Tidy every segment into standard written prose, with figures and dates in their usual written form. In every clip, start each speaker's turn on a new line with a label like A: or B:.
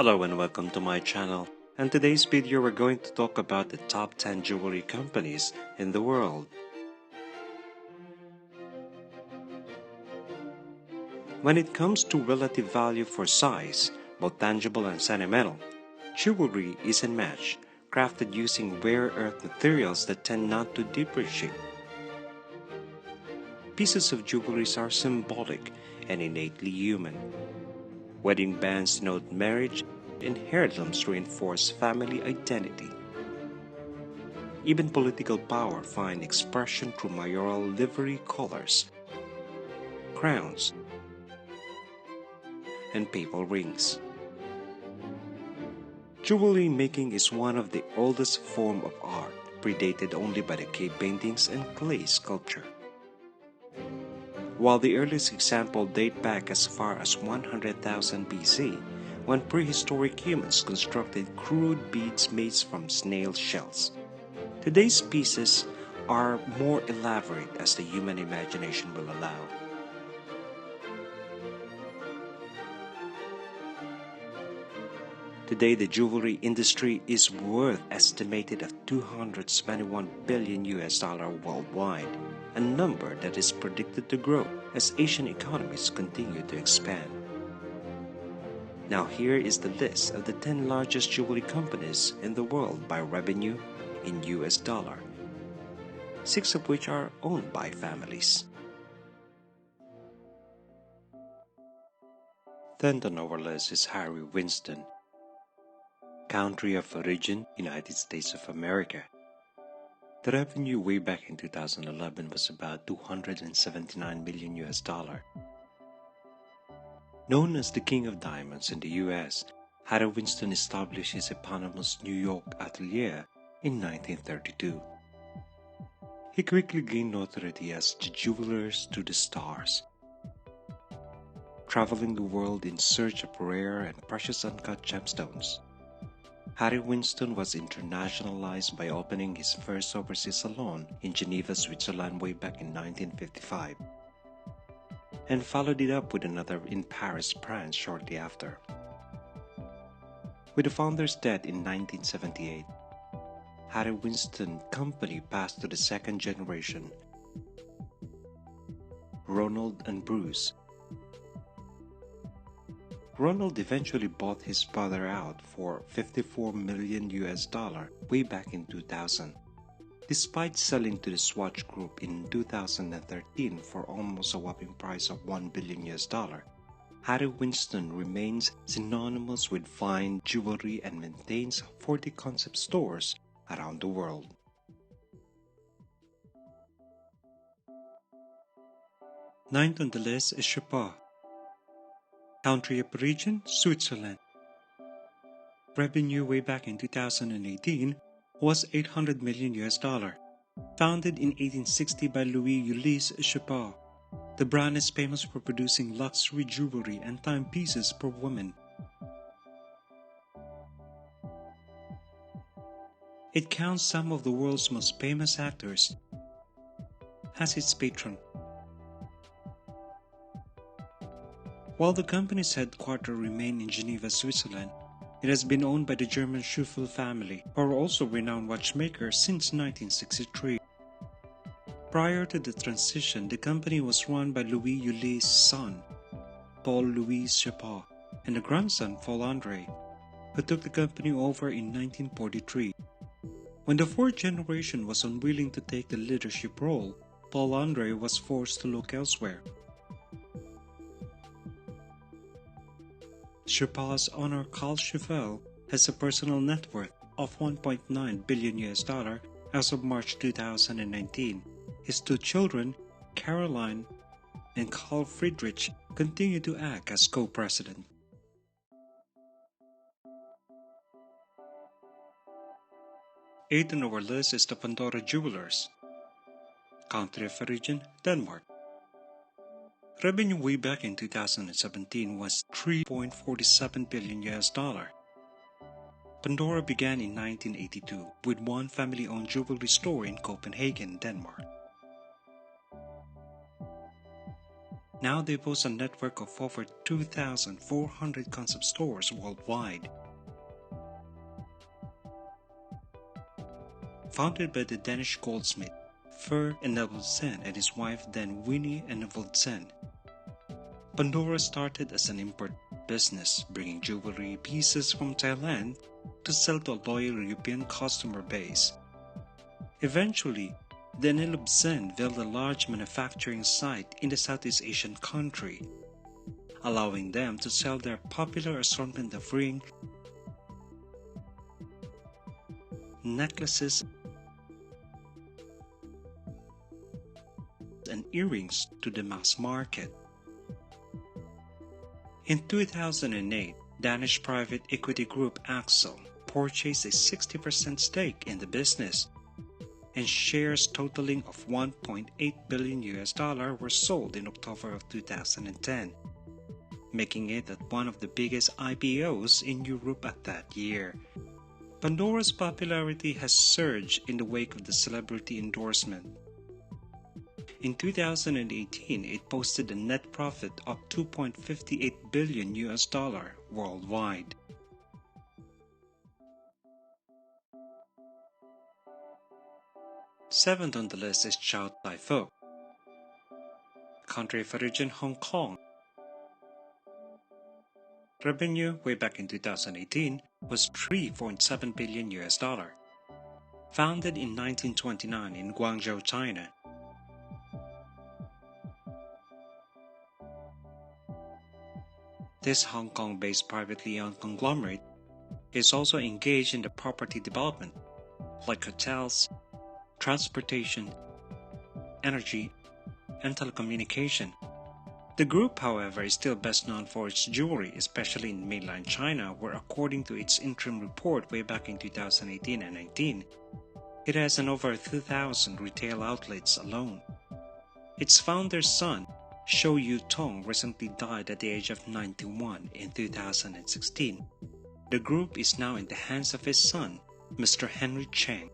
A: Hello and welcome to my channel. And today's video we're going to talk about the top 10 jewelry companies in the world. When it comes to relative value for size, both tangible and sentimental, jewelry is unmatched, crafted using rare earth materials that tend not to depreciate. Pieces of jewelry are symbolic and innately human. Wedding bands denote marriage, and heirlooms reinforce family identity. Even political power finds expression through mayoral livery colors, crowns, and papal rings. Jewelry making is one of the oldest forms of art, predated only by the cave paintings and clay sculpture. While the earliest examples date back as far as 100,000 BC, when prehistoric humans constructed crude beads made from snail shells. Today's pieces are more elaborate as the human imagination will allow. Today, the jewelry industry is worth estimated at $221 billion worldwide, a number that is predicted to grow as Asian economies continue to expand. Now here is the list of the 10 largest jewelry companies in the world by revenue in US dollar, 6 of which are owned by families. 10th on our list is Harry Winston. Country of origin, United States of America. The revenue way back in 2011 was about $279 million US dollar. Known as the King of Diamonds in the US, Harry Winston established his eponymous New York atelier in 1932. He quickly gained notoriety as the jewelers to the stars, traveling the world in search of rare and precious uncut gemstones. Harry Winston was internationalized by opening his first overseas salon in Geneva, Switzerland way back in 1955, and followed it up with another in Paris, France shortly after. With the founder's death in 1978, Harry Winston Company passed to the second generation, Ronald and Bruce. Ronald eventually bought his brother out for $54 million US dollar way back in 2000. Despite selling to the Swatch Group in 2013 for almost a whopping price of $1 billion US dollar, Harry Winston remains synonymous with fine jewelry and maintains 40 concept stores around the world. Ninth on the list is Richest. Country of origin, Switzerland. Revenue way back in 2018 was $800 million US dollar. Founded in 1860 by Louis Ulysse Richest, the brand is famous for producing luxury jewelry and timepieces for women. It counts some of the world's most famous actors as its patron. While the company's headquarters remain in Geneva, Switzerland, it has been owned by the German Schuffel family, who are also renowned watchmakers since 1963. Prior to the transition, the company was run by Louis Ulysses' son, Paul-Louis Richest, and a grandson, Paul-André, who took the company over in 1943. When the fourth generation was unwilling to take the leadership role, Paul-André was forced to look elsewhere. Richest's owner Carl Schuffel has a personal net worth of $1.9 billion US dollar as of March 2019. His two children, Caroline and Carl Friedrich, continue to act as co-president. Eighth on our list is the Pandora Jewelers. Country of origin, Denmark. Revenue way back in 2017 was $3.47 billion US dollar. Pandora began in 1982 with one family-owned jewelry store in Copenhagen, Denmark. Now they boast a network of over 2,400 concept stores worldwide. Founded by the Danish goldsmith Fer Enevoldsen and his wife then Winnie Enevoldsen, Pandora started as an import business, bringing jewelry pieces from Thailand to sell to a loyal European customer base. Eventually, the Enevoldsen built a large manufacturing site in the Southeast Asian country, allowing them to sell their popular assortment of ring, necklaces, and earrings to the mass market. In 2008, Danish private equity group Axel purchased a 60% stake in the business, and shares totaling of $1.8 billion were sold in October of 2010, making it one of the biggest IPOs in Europe at that year. Pandora's popularity has surged in the wake of the celebrity endorsement. In 2018, it posted a net profit of $2.58 billion worldwide. Seventh on the list is Chow Tai Fook. Country of origin Hong Kong. Revenue way back in 2018 was $3.7 billion. Founded in 1929 in Guangzhou, China. This Hong Kong-based privately owned conglomerate is also engaged in the property development, like hotels, transportation, energy, and telecommunication. The group, however, is still best known for its jewelry, especially in mainland China, where according to its interim report way back in 2018 and 19, it has an over 2,000 retail outlets alone. Its founder's son, Shou Yu-tong, recently died at the age of 91 in 2016. The group is now in the hands of his son, Mr. Henry Cheng.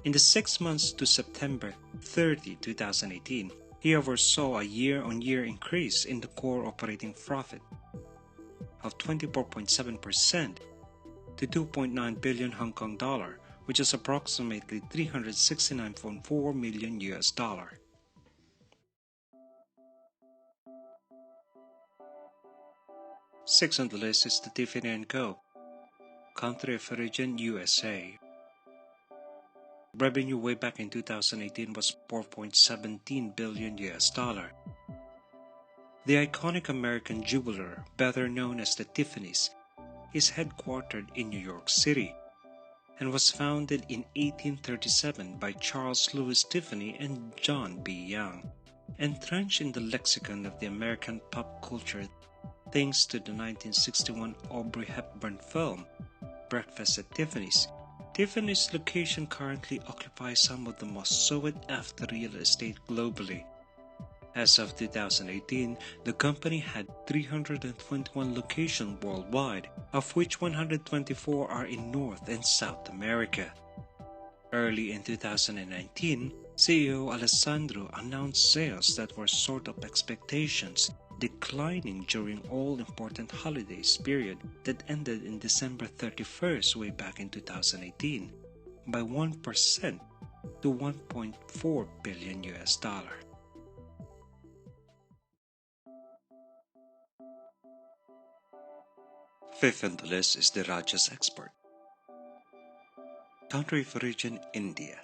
A: In the 6 months to September 30, 2018, he oversaw a year-on-year increase in the core operating profit of 24.7% to 2.9 billion Hong Kong dollar, which is approximately $369.4 million. Sixth on the list is the Tiffany & Co. Country of origin USA. Revenue way back in 2018 was $4.17 billion. The iconic American jeweler, better known as the Tiffany's, is headquartered in New York City and was founded in 1837 by Charles Louis Tiffany and John B. Young, entrenched in the lexicon of the American pop culture thanks to the 1961 Audrey Hepburn film, Breakfast at Tiffany's. Tiffany's location currently occupies some of the most sought-after real estate globally. As of 2018, the company had 321 locations worldwide, of which 124 are in North and South America. Early in 2019, CEO Alessandro announced sales that were short of expectations, declining during all-important holidays period that ended in December 31st way back in 2018 by 1% to $1.4 billion. Fifth on the list is the Richest export. Country of origin India.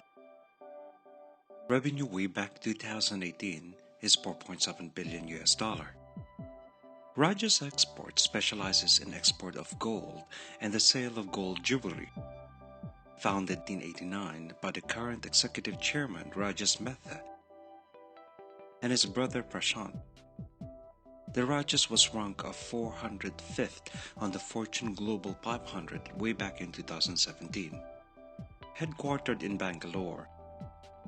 A: Revenue way back 2018 is $4.7 billion. Rajas Export specializes in export of gold and the sale of gold jewelry. Founded in 1889 by the current executive chairman Rajas Mehta and his brother Prashant. The Rajas was ranked 405th on the Fortune Global 500 way back in 2017. Headquartered in Bangalore,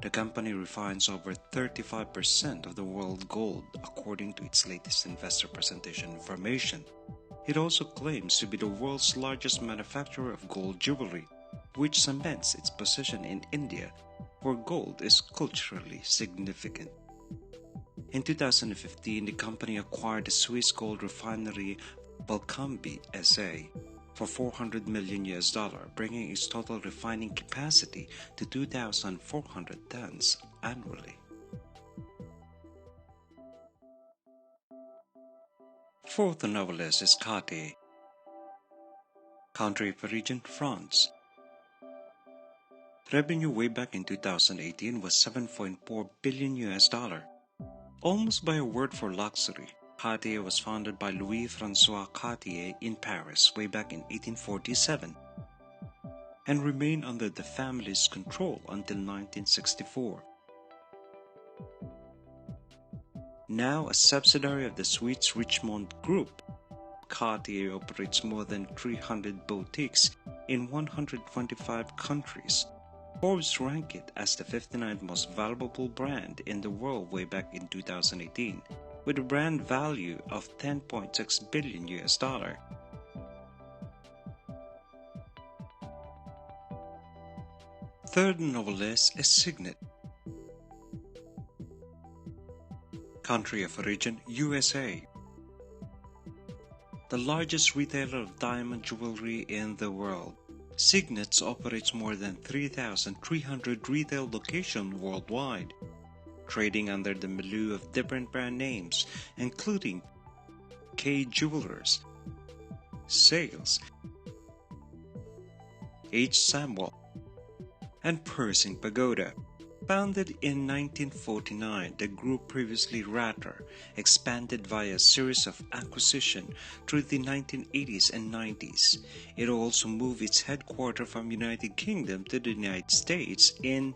A: the company refines over 35% of the world gold according to its latest investor presentation information. It also claims to be the world's largest manufacturer of gold jewelry, which cements its position in India, where gold is culturally significant. In 2015, the company acquired the Swiss gold refinery Valcambi SA for $400 million, bringing its total refining capacity to 2,400 tons annually. Fourth on our list is Cartier. Country of origin, France. Revenue way back in 2018 was $7.4 billion. Almost by a word for luxury, Cartier was founded by Louis-François Cartier in Paris way back in 1847 and remained under the family's control until 1964. Now a subsidiary of the Swiss Richemont Group, Cartier operates more than 300 boutiques in 125 countries. Forbes ranked it as the 59th most valuable brand in the world way back in 2018, with a brand value of $10.6 billion. Third on our list is Signet. Country of origin, USA. The largest retailer of diamond jewelry in the world, Signet operates more than 3,300 retail locations worldwide, trading under the milieu of different brand names, including K Jewelers, Sales, H. Samuel, and Pershing Pagoda. Founded in 1949, the group, previously Ratter, expanded via a series of acquisitions through the 1980s and 90s. It also moved its headquarters from United Kingdom to the United States in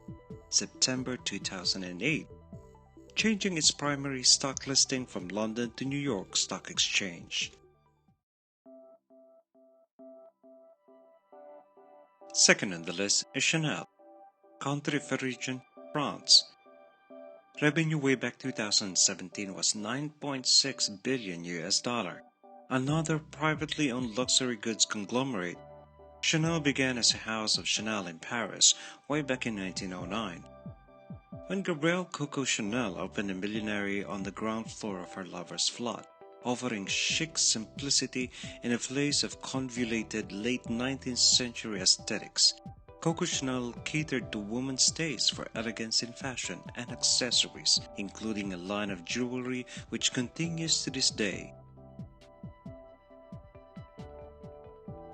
A: September 2008, changing its primary stock listing from London to New York Stock Exchange. Second on the list is Chanel. Country of origin, France. Revenue way back 2017 was $9.6 billion. Another privately owned luxury goods conglomerate, Chanel began as a house of Chanel in Paris way back in 1909. When Gabrielle Coco Chanel opened a millinery on the ground floor of her lover's flat, offering chic simplicity in a place of convoluted late 19th century aesthetics, Coco Chanel catered to women's taste for elegance in fashion and accessories, including a line of jewelry which continues to this day.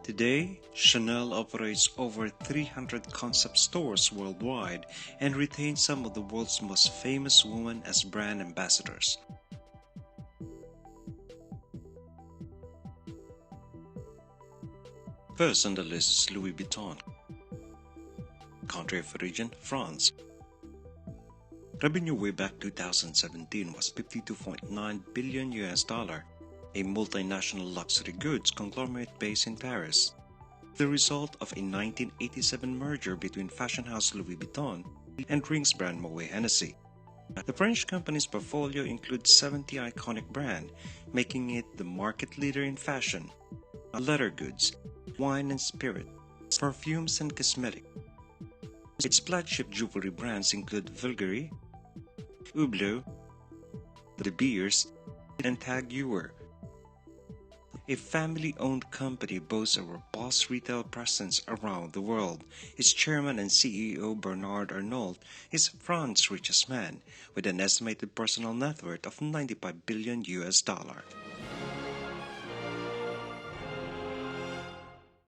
A: Today, Chanel operates over 300 concept stores worldwide and retains some of the world's most famous women as brand ambassadors. First on the list is Louis Vuitton. Country of origin, France. Revenue way back 2017 was $52.9 billion, a multinational luxury goods conglomerate based in Paris, the result of a 1987 merger between fashion house Louis Vuitton and drinks brand Moet Hennessy. The French company's portfolio includes 70 iconic brands, making it the market leader in fashion, leather goods, wine and spirit, perfumes and cosmetics. Its flagship jewelry brands include Bulgari, Hublot, De Beers, and Tag Heuer. A family-owned company boasts a robust retail presence around the world. Its chairman and CEO Bernard Arnault is France's richest man, with an estimated personal net worth of $95 billion.